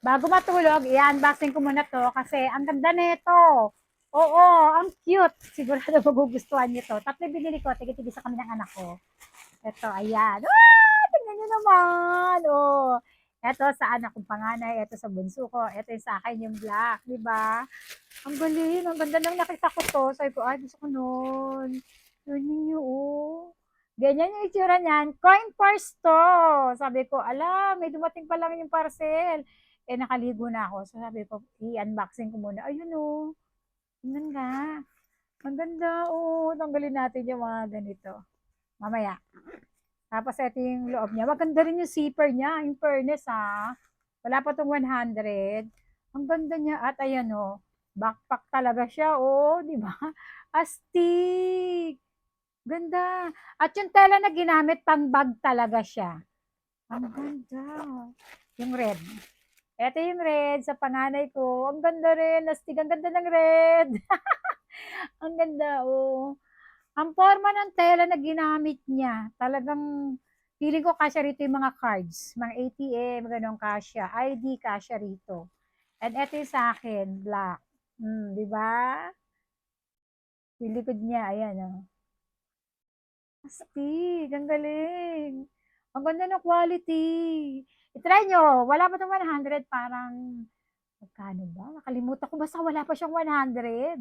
Bago matulog, i-unboxing ko muna to kasi ang ganda nito. Oo, ang cute. Sigurado magugustuhan niyo to. Tatlo binili ko, tigil-tigil sa kami ng anak ko. Ito, ayan. Ah, tingnan niyo naman. Oh. Ito sa anak kong panganay, ito sa bunso ko, ito yung sa akin yung black, di ba? Ang galing, ang ganda nang nakita ko to. Sabi ko, ay, gusto ko nun. Yun niyo, oh. Ganyan yung itsura niyan. Coin purse to. Sabi ko, ala, may dumating pa lang yung parcel. Eh, nakaligo na ako. So, sabi ko, i-unboxing ko muna. Ayun, oh. Tingnan nga. Ang ganda, oh. Tanggalin natin yung mga ganito. Mamaya. Tapos, ito yung loob niya. Maganda rin yung zipper niya. In fairness, ha. Wala pa tong 100. Ang ganda niya. At ayan, oh. Backpack talaga siya, oh. Di ba? Astig. Ganda. At yung tela na ginamit, pang bag talaga siya. Ang ganda. Yung red. Ito yung red sa panganay ko. Ang ganda rin. Astig. Ang ganda ng red. Ang ganda, oh. Ang forma ng tela na ginamit niya, talagang feeling ko kasya rito yung mga cards, mga ATM, ganun kasya, ID kasya rito. And ito yung sa akin, black. Di ba? Yung likod niya, ayan, oh. Astig, ang galing. Ang ganda ng quality. I-try nyo, wala pa itong 100, parang, magkano ba? Nakalimutan ko, basta wala pa siyang 100.